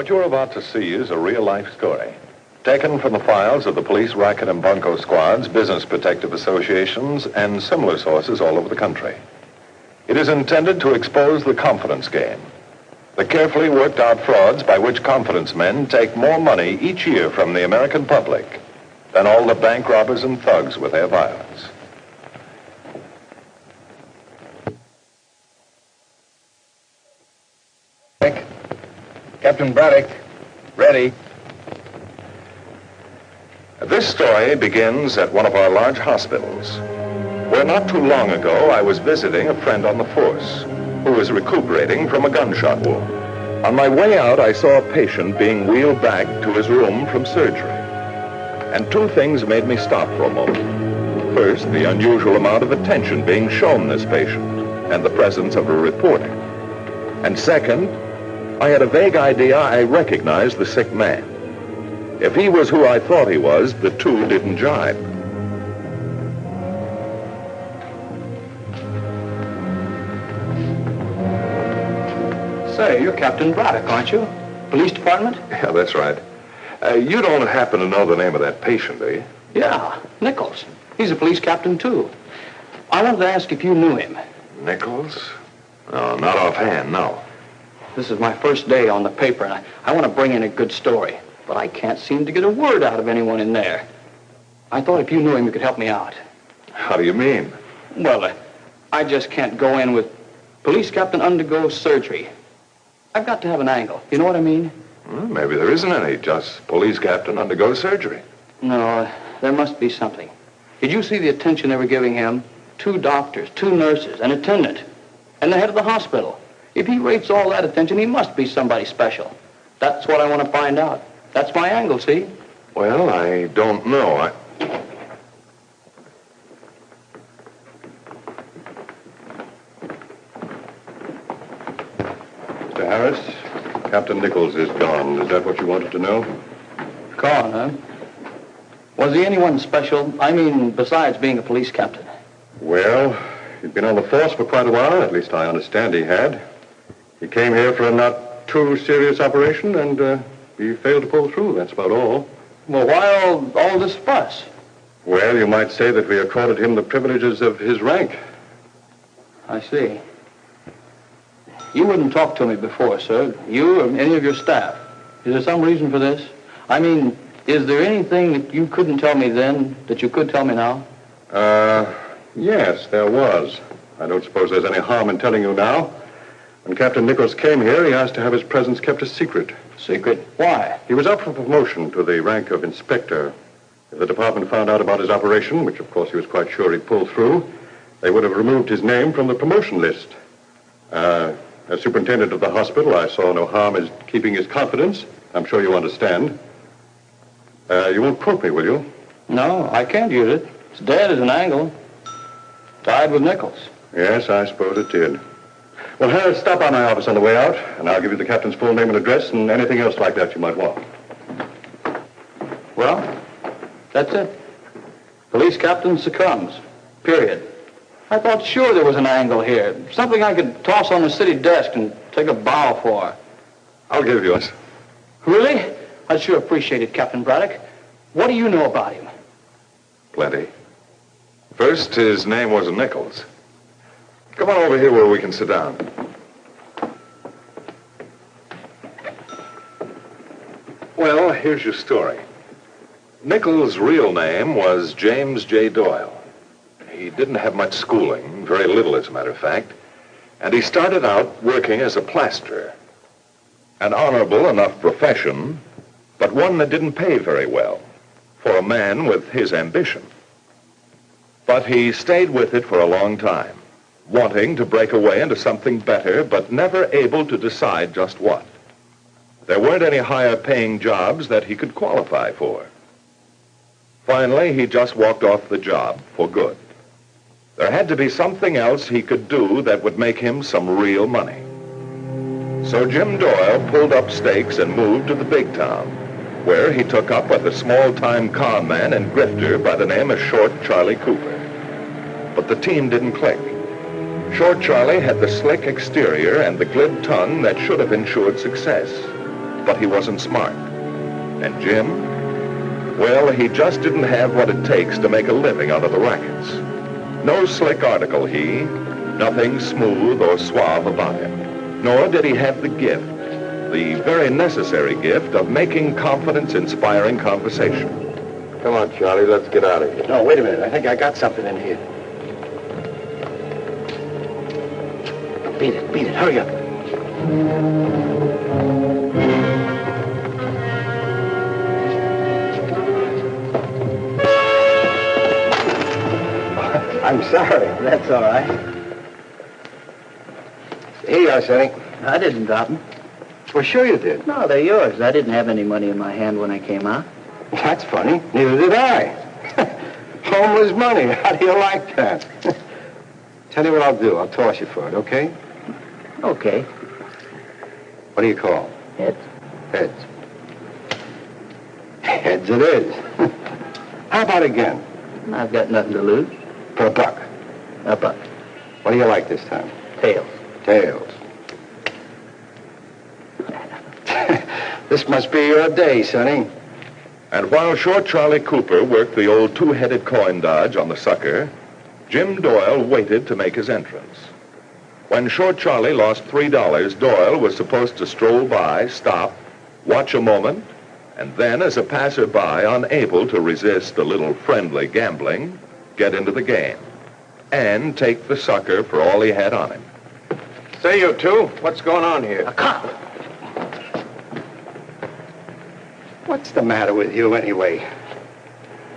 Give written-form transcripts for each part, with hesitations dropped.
What you're about to see is a real-life story, taken from the files of the police racket and bunco squads, business protective associations, and similar sources all over the country. It is intended to expose the confidence game, the carefully worked-out frauds by which confidence men take more money each year from the American public than all the bank robbers and thugs with their violence. Captain Braddock, ready. This story begins at one of our large hospitals, where not too long ago I was visiting a friend on the force who was recuperating from a gunshot wound. On my way out, I saw a patient being wheeled back to his room from surgery. And two things made me stop for a moment. First, the unusual amount of attention being shown this patient and the presence of a reporter. And second, I had a vague idea I recognized the sick man. If he was who I thought he was, the two didn't jibe. Say, you're Captain Braddock, aren't you? Police department? Yeah, that's right. You don't happen to know the name of that patient, do you? Yeah, Nichols. He's a police captain, too. I wanted to ask if you knew him. Nichols? No, not offhand, no. This is my first day on the paper, and I want to bring in a good story. But I can't seem to get a word out of anyone in there. I thought if you knew him, you could help me out. How do you mean? Well, I just can't go in with police captain undergoes surgery. I've got to have an angle. You know what I mean? Well, maybe there isn't any. Just police captain undergoes surgery. No, there must be something. Did you see the attention they were giving him? 2 doctors, 2 nurses, an attendant, and the head of the hospital. If he rates all that attention, he must be somebody special. That's what I want to find out. That's my angle, see? Well, I don't know. Mr. Harris, Captain Nichols is gone. Is that what you wanted to know? Gone, huh? Was he anyone special? I mean, besides being a police captain. Well, he'd been on the force for quite a while. At least I understand he had. He came here for a not too serious operation, and he failed to pull through. That's about all. Well, why all this fuss? Well, you might say that we accorded him the privileges of his rank. I see. You wouldn't talk to me before, sir. You or any of your staff. Is there some reason for this? I mean, is there anything that you couldn't tell me then that you could tell me now? Yes, there was. I don't suppose there's any harm in telling you now. When Captain Nichols came here, he asked to have his presence kept a secret. Secret? Why? He was up for promotion to the rank of inspector. If the department found out about his operation, which of course he was quite sure he'd pull through, they would have removed his name from the promotion list. As superintendent of the hospital, I saw no harm in keeping his confidence. I'm sure you understand. You won't quote me, will you? No, I can't use it. It's dead as an angle. Died with Nichols. Yes, I suppose it did. Well, Harris, stop by my office on the way out, and I'll give you the captain's full name and address and anything else like that you might want. Well, that's it. Police captain succumbs. Period. I thought sure there was an angle here. Something I could toss on the city desk and take a bow for. I'll give you it. Really? I'd sure appreciate it, Captain Braddock. What do you know about him? Plenty. First, his name wasn't Nichols. Come on over here where we can sit down. Well, here's your story. Nichols' real name was James J. Doyle. He didn't have much schooling, very little as a matter of fact, and he started out working as a plasterer. An honorable enough profession, but one that didn't pay very well for a man with his ambition. But he stayed with it for a long time, wanting to break away into something better, but never able to decide just what. There weren't any higher-paying jobs that he could qualify for. Finally, he just walked off the job for good. There had to be something else he could do that would make him some real money. So Jim Doyle pulled up stakes and moved to the big town, where he took up with a small-time con man and grifter by the name of Short Charlie Cooper. But the team didn't click. Short Charlie had the slick exterior and the glib tongue that should have ensured success. but he wasn't smart. And Jim? Well, he just didn't have what it takes to make a living out of the rackets. No slick article, he. Nothing smooth or suave about him. Nor did he have the gift, the very necessary gift of making confidence-inspiring conversation. Come on, Charlie, let's get out of here. No, wait a minute. I think I got something in here. Beat it. Hurry up. I'm sorry. That's all right. Here you are, Sonny. I didn't drop them. Well, sure you did. No, they're yours. I didn't have any money in my hand when I came out. That's funny. Neither did I. Homeless money. How do you like that? Tell you what I'll do. I'll toss you for it, okay? Okay. What do you call? Heads. Heads. Heads it is. How about again? I've got nothing to lose. For a buck. A buck. What do you like this time? Tails. Tails. This must be your day, Sonny. And while Short Charlie Cooper worked the old two-headed coin dodge on the sucker, Jim Doyle waited to make his entrance. When Short Charlie lost $3, Doyle was supposed to stroll by, stop, watch a moment, and then, as a passerby unable to resist a little friendly gambling, get into the game and take the sucker for all he had on him. Say, you two, what's going on here? A cop. What's the matter with you, anyway?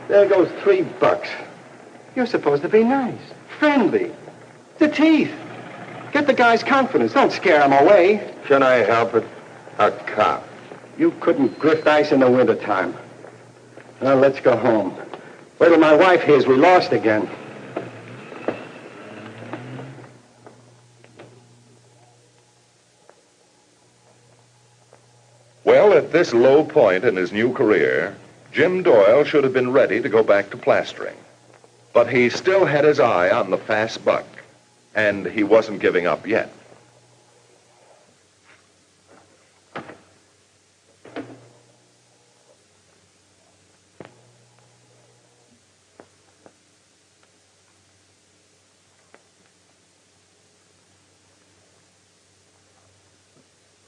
There goes $3. You're supposed to be nice, friendly, the teeth. Get the guy's confidence. Don't scare him away. Can I help it? A cop. You couldn't drift ice in the wintertime. Now, let's go home. Wait till my wife hears we lost again. Well, at this low point in his new career, Jim Doyle should have been ready to go back to plastering. But he still had his eye on the fast buck, and he wasn't giving up yet.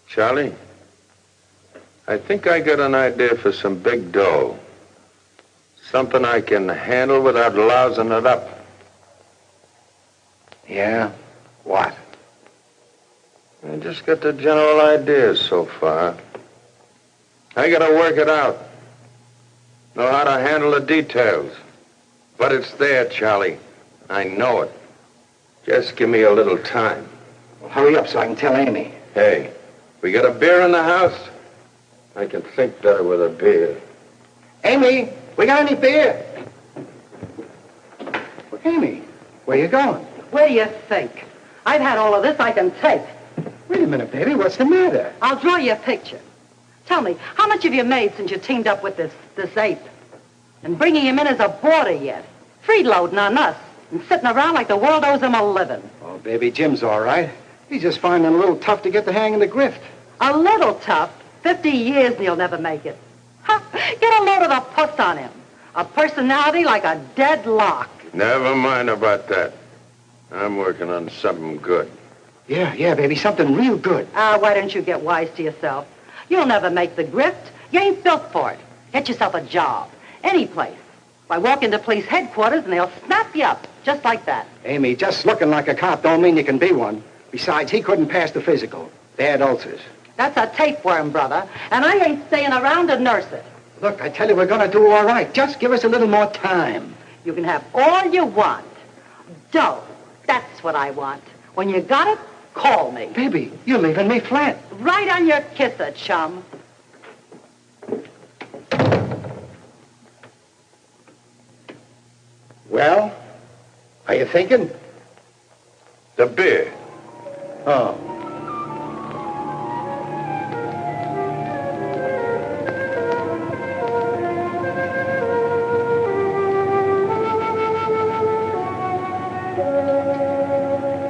Charlie, I think I got an idea for some big dough. Something I can handle without lousing it up. Yeah? What? I just got the general ideas so far. I gotta work it out. Know how to handle the details. But it's there, Charlie. I know it. Just give me a little time. Well, hurry up so I can tell Amy. Hey, we got a beer in the house? I can think better with a beer. Amy, we got any beer? Well, Amy, where you going? Where do you think? I've had all of this I can take. Wait a minute, baby. What's the matter? I'll draw you a picture. Tell me, how much have you made since you teamed up with this ape? And bringing him in as a boarder yet? Freeloading on us and sitting around like the world owes him a living. Oh, baby, Jim's all right. He's just finding it a little tough to get the hang of the grift. A little tough. 50 years and he'll never make it. Ha! Get a load of the puss on him. A personality like a dead lock. Never mind about that. I'm working on something good. Yeah, baby, something real good. Why don't you get wise to yourself? You'll never make the grift. You ain't built for it. Get yourself a job. Any place. Why, walk into police headquarters and they'll snap you up. Just like that. Amy, just looking like a cop don't mean you can be one. Besides, he couldn't pass the physical. They had ulcers. That's a tapeworm, brother. And I ain't staying around to nurse it. Look, I tell you, we're going to do all right. Just give us a little more time. You can have all you want. Dough. That's what I want. When you got it, call me. Baby, you're leaving me flat. Right on your kisser, chum. Well, are you thinking? The beer. Oh.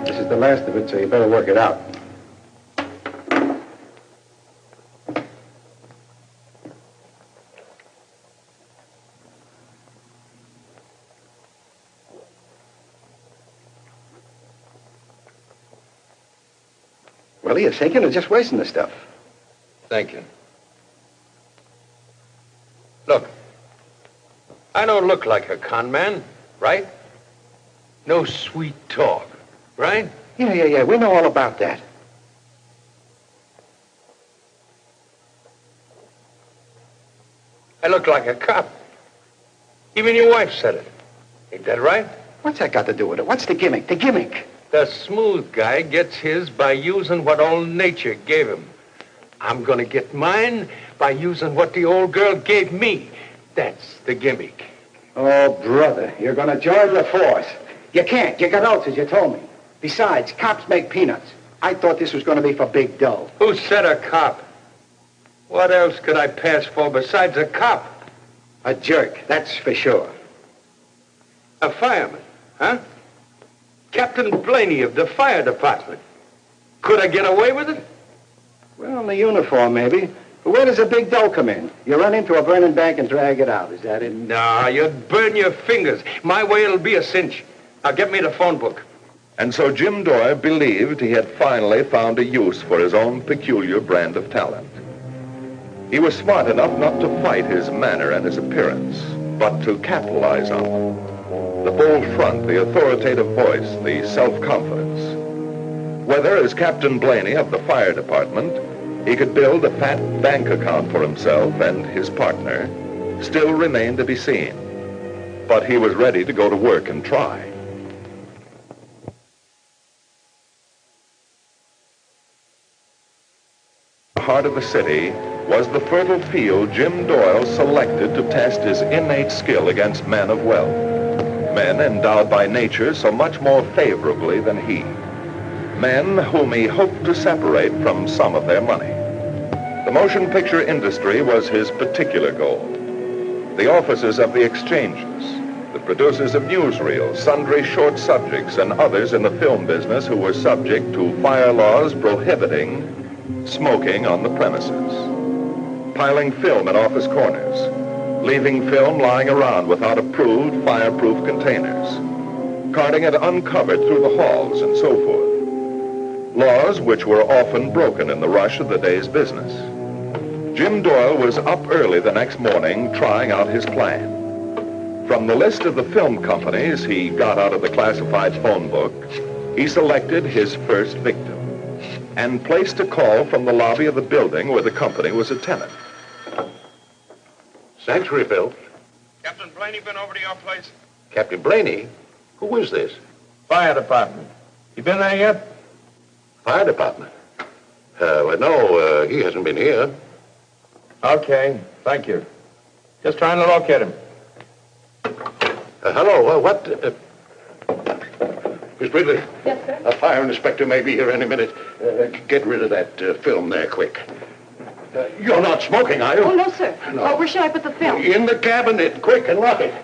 This is the last of it, so you better work it out. Well, you're thinking of just wasting the stuff. Thank you. Look, I don't look like a con man, right? No sweet talk, right? Yeah. We know all about that. I look like a cop. Even your wife said it. Ain't that right? What's that got to do with it? What's the gimmick? The gimmick. The smooth guy gets his by using what old nature gave him. I'm gonna get mine by using what the old girl gave me. That's the gimmick. Oh, brother, you're going to join the force. You can't. You got ulcers, you told me. Besides, cops make peanuts. I thought this was going to be for big dough. Who said a cop? What else could I pass for besides a cop? A jerk, that's for sure. A fireman, huh? Captain Blaney of the fire department. Could I get away with it? Well, in the uniform, maybe. But where does the big dough come in? You run into a burning bank and drag it out. Is that it? Nah, you'd burn your fingers. My way it'll be a cinch. Now get me the phone book. And so Jim Doyle believed he had finally found a use for his own peculiar brand of talent. He was smart enough not to fight his manner and his appearance, but to capitalize on them. The bold front, the authoritative voice, the self-confidence. Whether, as Captain Blaney of the fire department, he could build a fat bank account for himself and his partner still remained to be seen. But he was ready to go to work and try. The heart of the city was the fertile field Jim Doyle selected to test his innate skill against men of wealth, men endowed by nature so much more favorably than he, men whom he hoped to separate from some of their money. The motion picture industry was his particular goal. The offices of the exchanges, the producers of newsreels, sundry short subjects, and others in the film business who were subject to fire laws prohibiting smoking on the premises, piling film in office corners, leaving film lying around without approved fireproof containers, carting it uncovered through the halls, and so forth. Laws which were often broken in the rush of the day's business. Jim Doyle was up early the next morning trying out his plan. From the list of the film companies he got out of the classified phone book, he selected his first victim and placed a call from the lobby of the building where the company was a tenant. Sanctuary, Phil. Captain Blaney been over to your place? Captain Blaney? Who is this? Fire department. You been there yet? Fire department? Well, no, he hasn't been here. Okay, thank you. Just trying to locate him. Hello, what? Miss Ridley? Yes, sir? A fire inspector may be here any minute. Get rid of that film there, quick. You're not smoking, are you? Oh, no, sir. No. Oh, where should I put the film? In the cabinet, quick, and lock it.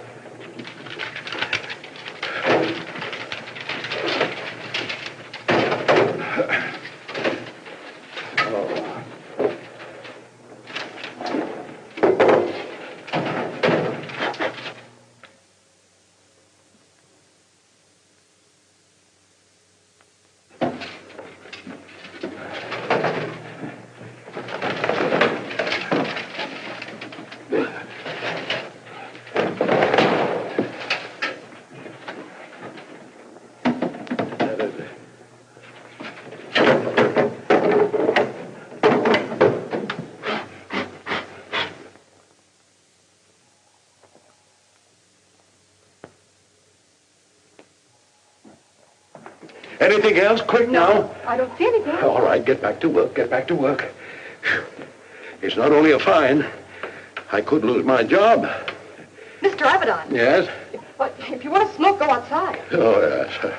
Anything else? Quick now. I don't see anything. All right, get back to work. Get back to work. It's not only a fine. I could lose my job. Mr. Abaddon. Yes? What, if you want to smoke, go outside. Oh, yes.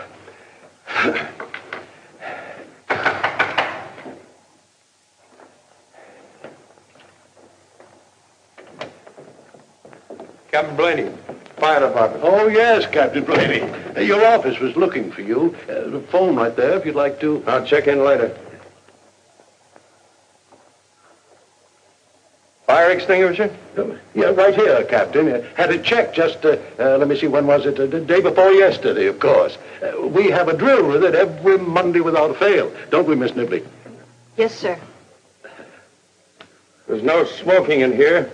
Captain Blaney, fire department. Oh, yes, Captain Blaney. Your office was looking for you. The phone right there, if you'd like to. I'll check in later. Fire extinguisher? Yeah, right here, Captain. Had it checked just, let me see, when was it? The day before yesterday, of course. We have a drill with it every Monday without fail. Don't we, Miss Nibley? Yes, sir. There's no smoking in here.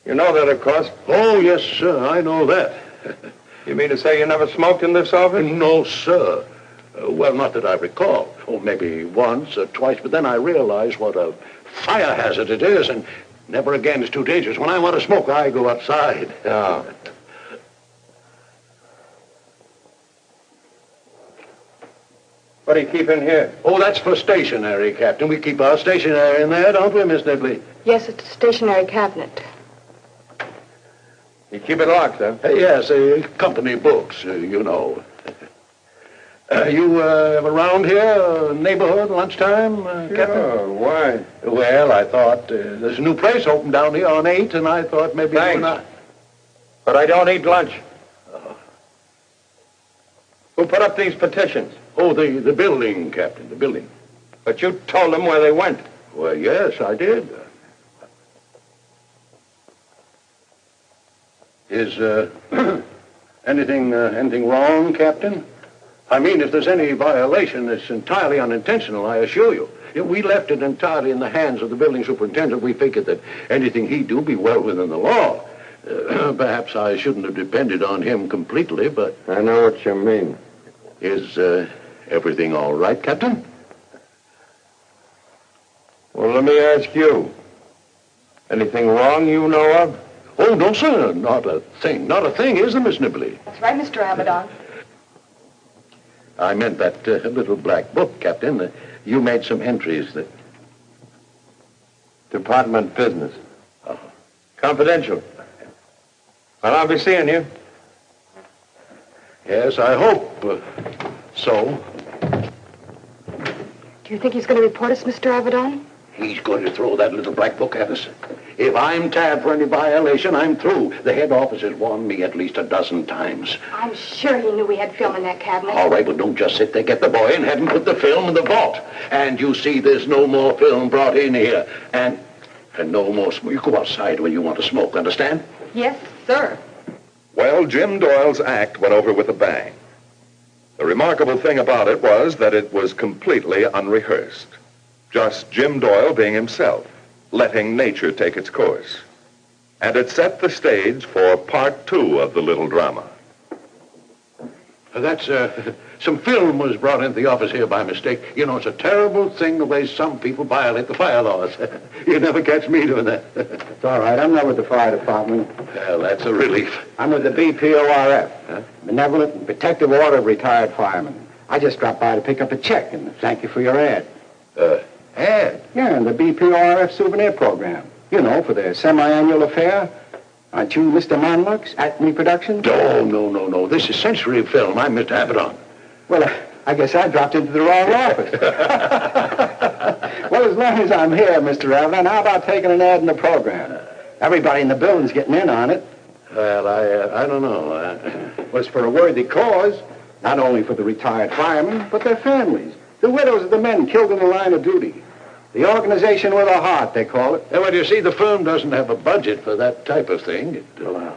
You know that, of course. Oh, yes, sir, I know that. You mean to say you never smoked in this office? No, sir. Well, not that I recall. Oh, maybe once or twice, but then I realized what a fire hazard it is, and never again is too dangerous. When I want to smoke, I go outside. Yeah. What do you keep in here? Oh, that's for stationery, Captain. We keep our stationery in there, don't we, Miss Nibley? Yes, it's a stationary cabinet. You keep it locked, huh? Yes, company books, you know. You around here, neighborhood, lunchtime, Captain? Why? Well, I thought there's a new place opened down here on 8th, and I thought maybe you and I... But I don't eat lunch. Who put up these petitions? Oh, the building, Captain, the building. But you told them where they went. Well, yes, I did. Is anything wrong, Captain? I mean, if there's any violation, it's entirely unintentional, I assure you. If we left it entirely in the hands of the building superintendent, we figured that anything he'd do be well within the law. Perhaps I shouldn't have depended on him completely, but... I know what you mean. Is everything all right, Captain? Well, let me ask you. Anything wrong you know of? Oh, no, sir, not a thing. Not a thing, is there, Miss Nibley? That's right, Mr. Abaddon. I meant that little black book, Captain. You made some entries that... Department business. Confidential. Well, I'll be seeing you. Yes, I hope so. Do you think he's going to report us, Mr. Abaddon? He's going to throw that little black book at us. If I'm tabbed for any violation, I'm through. The head office has warned me at least a dozen times. I'm sure he knew we had film in that cabinet. All right, but don't just sit there. Get the boy and have him put the film in the vault. And you see there's no more film brought in here. And no more smoke. You go outside when you want to smoke, understand? Yes, sir. Well, Jim Doyle's act went over with a bang. The remarkable thing about it was that it was completely unrehearsed. Just Jim Doyle being himself, letting nature take its course. And it set the stage for part 2 of the little drama. That's, some film was brought into the office here by mistake. You know, it's a terrible thing the way some people violate the fire laws. You'd never catch me doing that. It's all right. I'm not with the fire department. Well, that's a relief. I'm with the BPORF, Benevolent and Protective Order of Retired Firemen. I just dropped by to pick up a check and thank you for your ad. Ad? Yeah, and the BPORF souvenir program. You know, for their semi-annual affair. Aren't you Mr. Monlux, Acme Productions? No. This is Century Film. I'm Mr. Abaddon. Well, I guess I dropped into the wrong office. Well, as long as I'm here, Mr. Abaddon, how about taking an ad in the program? Everybody in the building's getting in on it. Well, I don't know. Well, it's for a worthy cause, not only for the retired firemen, but their families. The widows of the men killed in the line of duty. The organization with a heart, they call it. Well, you see, the firm doesn't have a budget for that type of thing.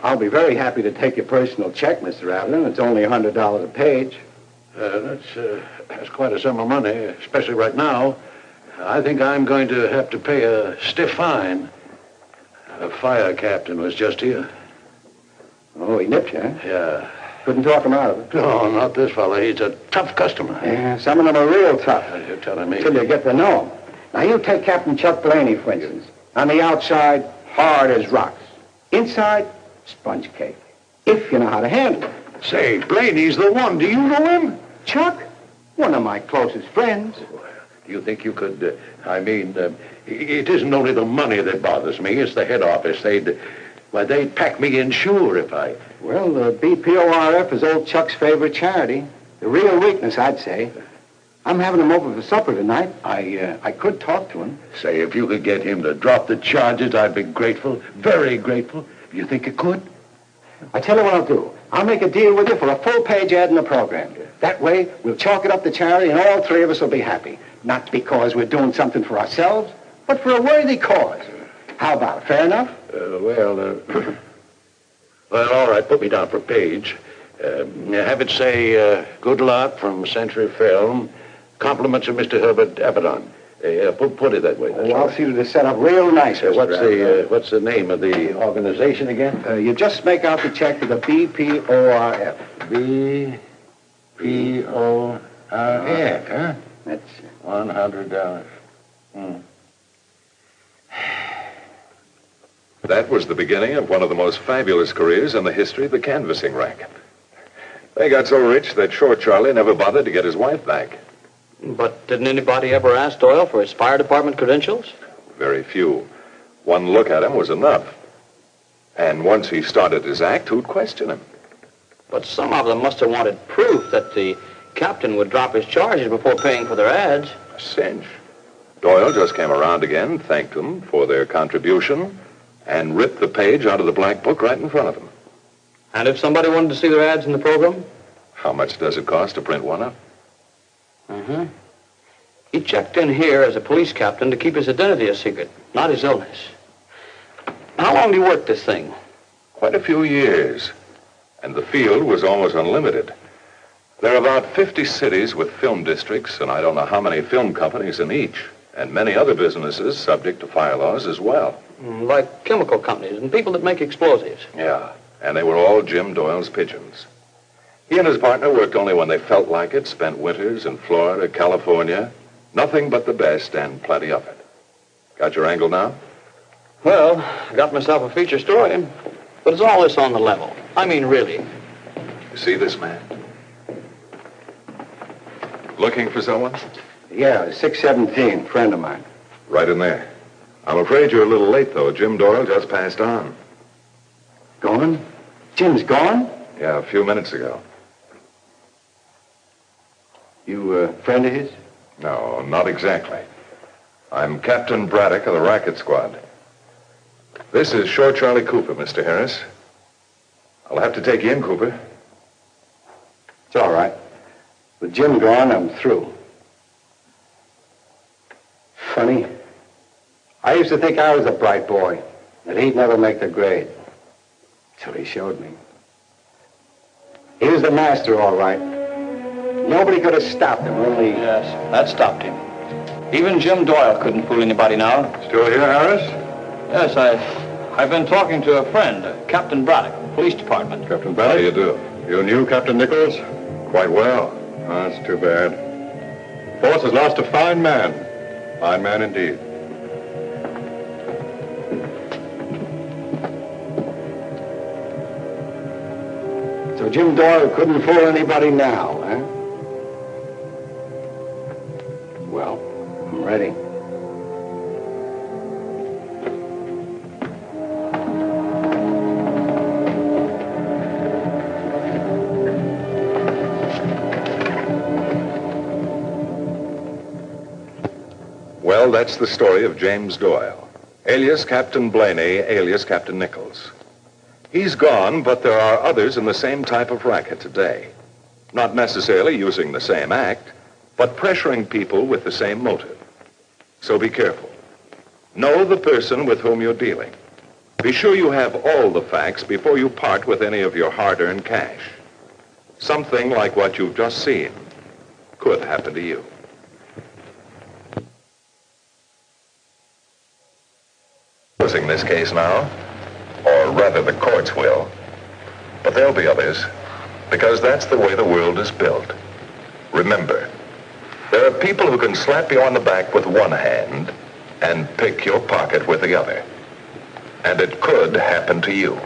I'll be very happy to take your personal check, Mr. Abaddon. It's only $100 a page. That's quite a sum of money, especially right now. I think I'm going to have to pay a stiff fine. A fire captain was just here. Oh, he nipped you, huh? Yeah. Couldn't talk him out of it. No, not this fellow. He's a tough customer. Yeah, some of them are real tough. You're telling me. Until you get to know them. Now, you take Captain Chuck Blaney, for instance. On the outside, hard as rocks. Inside, sponge cake. If you know how to handle it. Say, Blaney's the one. Do you know him? Chuck? One of my closest friends. Do you think you could, it isn't only the money that bothers me. It's the head office. They'd pack me in sure if I... Well, the BPORF is old Chuck's favorite charity. The real weakness, I'd say. I'm having him over for supper tonight. I could talk to him. Say, if you could get him to drop the charges, I'd be grateful, very grateful. You think you could? I tell you what I'll do. I'll make a deal with you for a full-page ad in the program. That way, we'll chalk it up to charity, and all three of us will be happy. Not because we're doing something for ourselves, but for a worthy cause. How about it? Fair enough? Well, all right. Put me down for page. Have it say, good luck from Century Film. Compliments of Mr. Herbert Abaddon. Yeah, put it that way. Oh, I'll see that it's set up real nice, Mr. Avedon. What's the name of the organization again? You just make out the check to the BPORF. BPORF, huh? That's $100. That was the beginning of one of the most fabulous careers in the history of the canvassing racket. They got so rich that Short Charlie never bothered to get his wife back. But didn't anybody ever ask Doyle for his fire department credentials? Very few. One look at him was enough. And once he started his act, who'd question him? But some of them must have wanted proof that the captain would drop his charges before paying for their ads. A cinch. Doyle just came around again, thanked them for their contribution, and ripped the page out of the black book right in front of them. And if somebody wanted to see their ads in the program? How much does it cost to print one up? He checked in here as a police captain to keep his identity a secret, not his illness. How long did he work this thing? Quite a few years. And the field was almost unlimited. There are about 50 cities with film districts, and I don't know how many film companies in each, and many other businesses subject to fire laws as well. Like chemical companies and people that make explosives. Yeah, and they were all Jim Doyle's pigeons. He and his partner worked only when they felt like it, spent winters in Florida, California. Nothing but the best and plenty of it. Got your angle now? Well, I got myself a feature story, but it's all this on the level. I mean, really. You see this man? Looking for someone? Yeah, 617, friend of mine. Right in there. I'm afraid you're a little late, though. Jim Doyle just passed on. Gone? Jim's gone? Yeah, a few minutes ago. You a friend of his? No, not exactly. I'm Captain Braddock of the Racket Squad. This is Short Charlie Cooper, Mr. Harris. I'll have to take you in, Cooper. It's all right. With Jim gone, I'm through. Funny. I used to think I was a bright boy, that he'd never make the grade. Till he showed me. He was the master, all right. Nobody could have stopped him, only... Yes, that stopped him. Even Jim Doyle couldn't fool anybody now. Still here, Harris? Yes, I've been talking to a friend, Captain Braddock, police department. Captain How do Braddock? you do? You knew Captain Nichols? Quite well. Oh, that's too bad. Force has lost a fine man. Fine man indeed. So Jim Doyle couldn't fool anybody now, huh? Well, I'm ready. Well, that's the story of James Doyle, alias Captain Blaney, alias Captain Nichols. He's gone, but there are others in the same type of racket today. Not necessarily using the same act, but pressuring people with the same motive. So be careful. Know the person with whom you're dealing. Be sure you have all the facts before you part with any of your hard-earned cash. Something like what you've just seen could happen to you. Closing this case now, or rather the courts will, but there'll be others, because that's the way the world is built. Remember, there are people who can slap you on the back with one hand and pick your pocket with the other. And it could happen to you.